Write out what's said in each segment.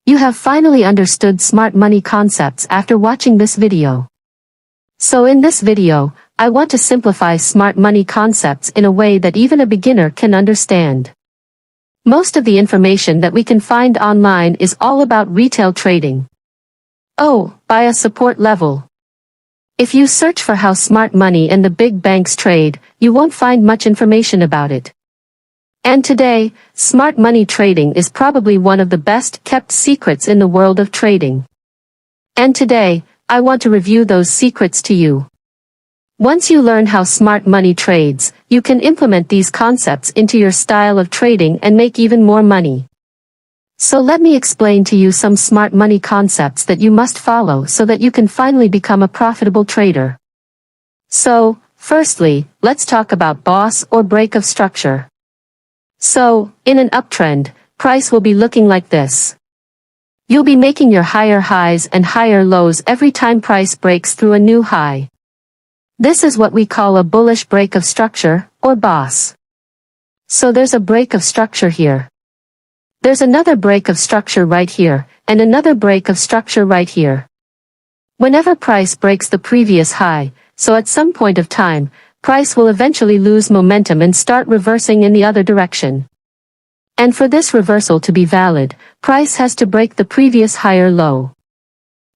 You have finally understood smart money concepts after watching this video. So in this video, I want to simplify smart money concepts in a way that even a beginner can understand. Most of the information that we can find online is all about retail trading. Oh, by a support level. If you search for how smart money and the big banks trade, you won't find much information about it. And today, smart money trading is probably one of the best kept secrets in the world of trading. And today, I want to review those secrets to you. Once you learn how smart money trades, you can implement these concepts into your style of trading and make even more money. So let me explain to you some smart money concepts that you must follow so that you can finally become a profitable trader. So, firstly, let's talk about boss or break of structure. So, in an uptrend, price will be looking like this. You'll be making your higher highs and higher lows every time price breaks through a new high. This is what we call a bullish break of structure, or boss. So there's a break of structure here. There's another break of structure right here, and another break of structure right here. Whenever price breaks the previous high, so at some point of time, price will eventually lose momentum and start reversing in the other direction. And for this reversal to be valid, price has to break the previous higher low.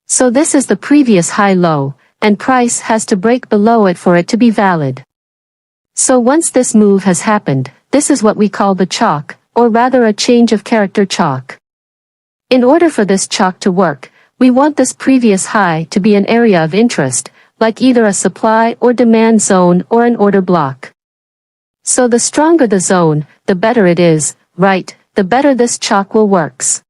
So this is the previous high low, and price has to break below it for it to be valid. So once this move has happened, this is what we call the chalk, or rather a change of character chalk. In order for this chalk to work, we want this previous high to be an area of interest, like either a supply or demand zone or an order block. So the stronger the zone, the better it is, right, the better this chalk will works.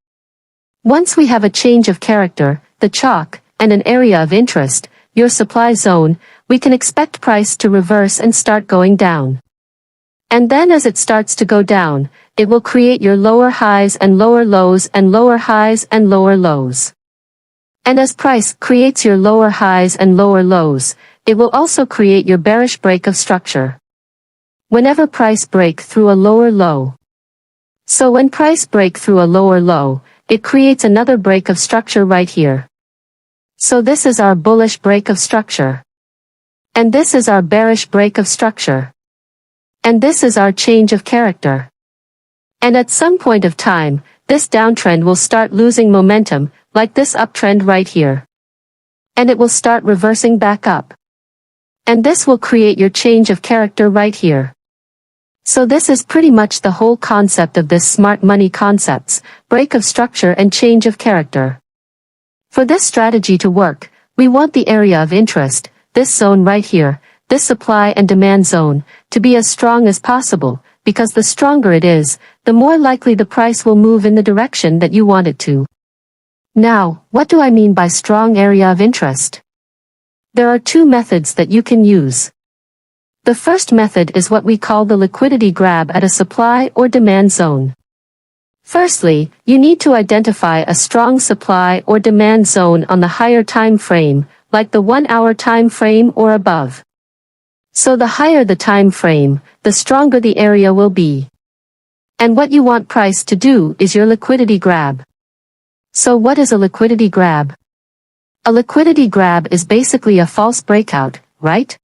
Once we have a change of character, the chalk, and an area of interest, your supply zone, we can expect price to reverse and start going down. And then as it starts to go down, it will create your lower highs and lower lows and lower highs and lower lows. And as price creates your lower highs and lower lows, it will also create your bearish break of structure. Whenever price break through a lower low. So when price break through a lower low, it creates another break of structure right here. So this is our bullish break of structure. And this is our bearish break of structure. And this is our change of character. And at some point of time, this downtrend will start losing momentum, like this uptrend right here. And it will start reversing back up. And this will create your change of character right here. So this is pretty much the whole concept of this smart money concepts, break of structure and change of character. For this strategy to work, we want the area of interest, this zone right here, this supply and demand zone, to be as strong as possible, because the stronger it is, the more likely the price will move in the direction that you want it to. Now, what do I mean by strong area of interest? There are two methods that you can use. The first method is what we call the liquidity grab at a supply or demand zone. Firstly, you need to identify a strong supply or demand zone on the higher time frame, like the 1-hour time frame or above. So the higher the time frame, the stronger the area will be. And what you want price to do is your liquidity grab. So what is a liquidity grab? A liquidity grab is basically a false breakout, right?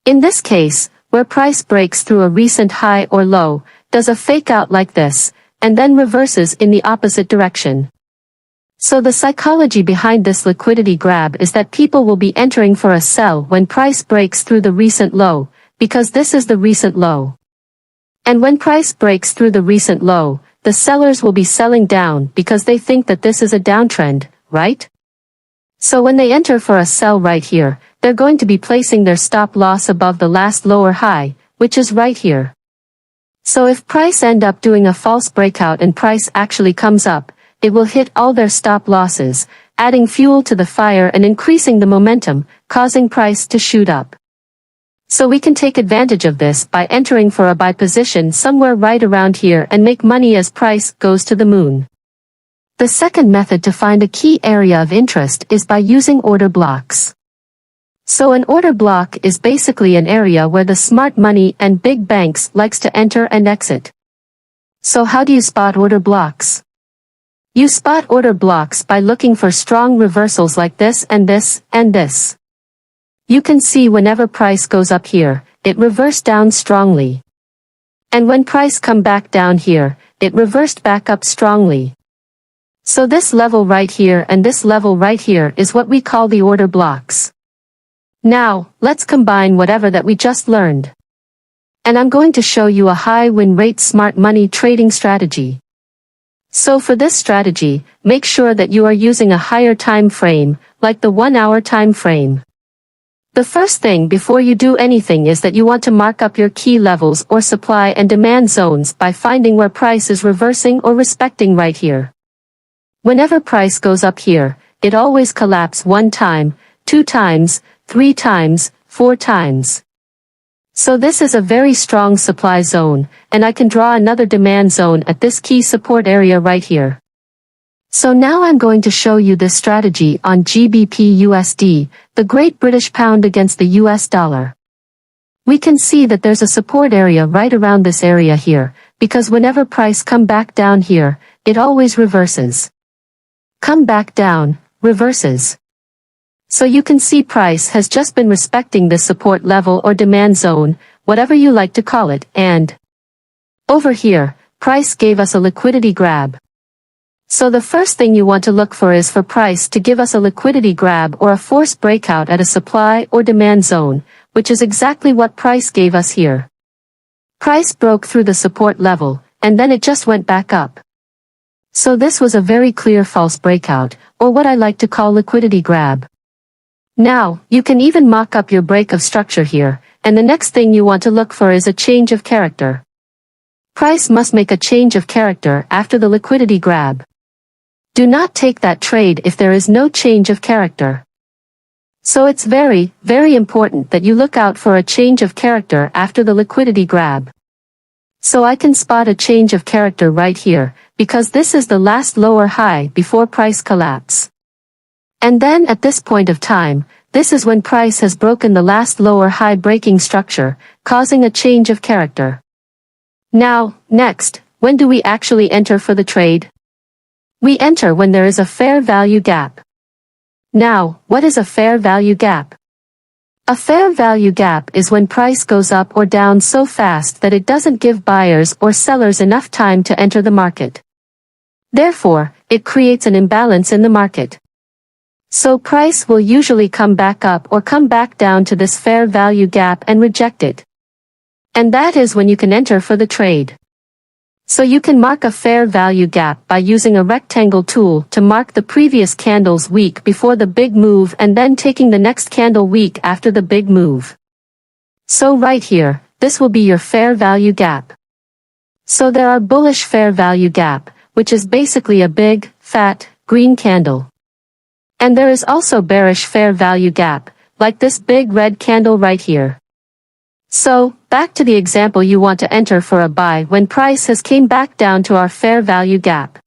In this case, where price breaks through a recent high or low, does a fake out like this, and then reverses in the opposite direction. So the psychology behind this liquidity grab is that people will be entering for a sell when price breaks through the recent low, because this is the recent low. And when price breaks through the recent low, the sellers will be selling down because they think that this is a downtrend, right? So when they enter for a sell right here, they're going to be placing their stop loss above the last lower high, which is right here. So if price end up doing a false breakout and price actually comes up, it will hit all their stop losses, adding fuel to the fire and increasing the momentum, causing price to shoot up. So we can take advantage of this by entering for a buy position somewhere right around here and make money as price goes to the moon. The second method to find a key area of interest is by using order blocks. So an order block is basically an area where the smart money and big banks likes to enter and exit. So how do you spot order blocks? You spot order blocks by looking for strong reversals like this and this and this. You can see whenever price goes up here, it reversed down strongly. And when price come back down here, it reversed back up strongly. So this level right here and this level right here is what we call the order blocks. Now, let's combine whatever that we just learned. And I'm going to show you a high win rate smart money trading strategy. So for this strategy, make sure that you are using a higher time frame, like the 1 hour time frame. The first thing before you do anything is that you want to mark up your key levels or supply and demand zones by finding where price is reversing or respecting right here. Whenever price goes up here, it always collapses 1 time, 2 times, 3 times, 4 times. So this is a very strong supply zone, and I can draw another demand zone at this key support area right here. So now I'm going to show you this strategy on GBP USD, the Great British Pound against the US dollar. We can see that there's a support area right around this area here, because whenever price come back down here, it always reverses. Come back down, reverses. So you can see price has just been respecting this support level or demand zone, whatever you like to call it, and over here, price gave us a liquidity grab. So the first thing you want to look for is for price to give us a liquidity grab or a forced breakout at a supply or demand zone, which is exactly what price gave us here. Price broke through the support level, and then it just went back up. So this was a very clear false breakout, or what I like to call liquidity grab. Now, you can even mock up your break of structure here, and the next thing you want to look for is a change of character. Price must make a change of character after the liquidity grab. Do not take that trade if there is no change of character. So it's very, very important that you look out for a change of character after the liquidity grab. So I can spot a change of character right here, because this is the last lower high before price collapse. And then at this point of time, this is when price has broken the last lower high breaking structure, causing a change of character. Now, next, when do we actually enter for the trade? We enter when there is a fair value gap. Now, what is a fair value gap? A fair value gap is when price goes up or down so fast that it doesn't give buyers or sellers enough time to enter the market. Therefore, it creates an imbalance in the market. So price will usually come back up or come back down to this fair value gap and reject it. And that is when you can enter for the trade. So you can mark a fair value gap by using a rectangle tool to mark the previous candle's week before the big move and then taking the next candle week after the big move. So right here, this will be your fair value gap. So there are bullish fair value gap, which is basically a big, fat, green candle. And there is also bearish fair value gap, like this big red candle right here. So, back to the example, you want to enter for a buy when price has came back down to our fair value gap.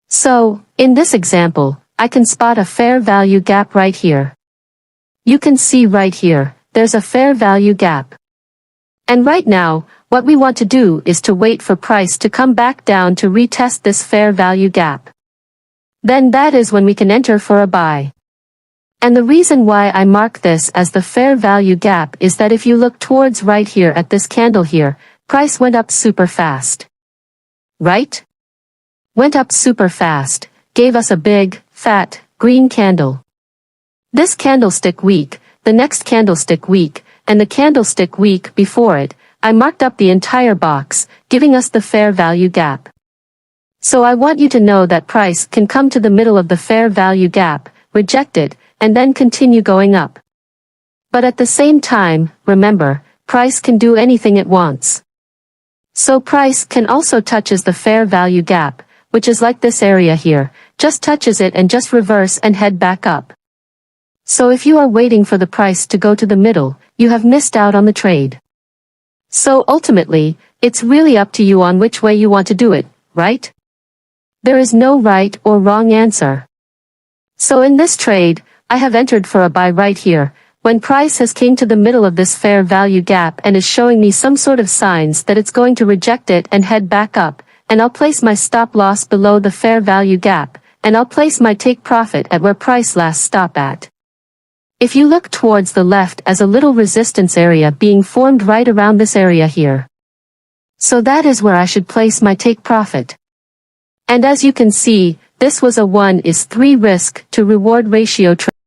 So, in this example, I can spot a fair value gap right here. You can see right here, there's a fair value gap. And right now, what we want to do is to wait for price to come back down to retest this fair value gap. Then that is when we can enter for a buy. And the reason why I mark this as the fair value gap is that if you look towards right here at this candle here, price went up super fast. Right? Went up super fast, gave us a big, fat, green candle. This candlestick week, the next candlestick week, and the candlestick week before it, I marked up the entire box, giving us the fair value gap. So I want you to know that price can come to the middle of the fair value gap, reject it, and then continue going up. But at the same time, remember, price can do anything it wants. So price can also touches the fair value gap, which is like this area here, just touches it and just reverse and head back up. So if you are waiting for the price to go to the middle, you have missed out on the trade. So ultimately, it's really up to you on which way you want to do it, right? There is no right or wrong answer. So in this trade, I have entered for a buy right here, when price has came to the middle of this fair value gap and is showing me some sort of signs that it's going to reject it and head back up, and I'll place my stop loss below the fair value gap, and I'll place my take profit at where price last stop at. If you look towards the left as a little resistance area being formed right around this area here. So that is where I should place my take profit. And as you can see, this was a 1:3 risk to reward ratio trade.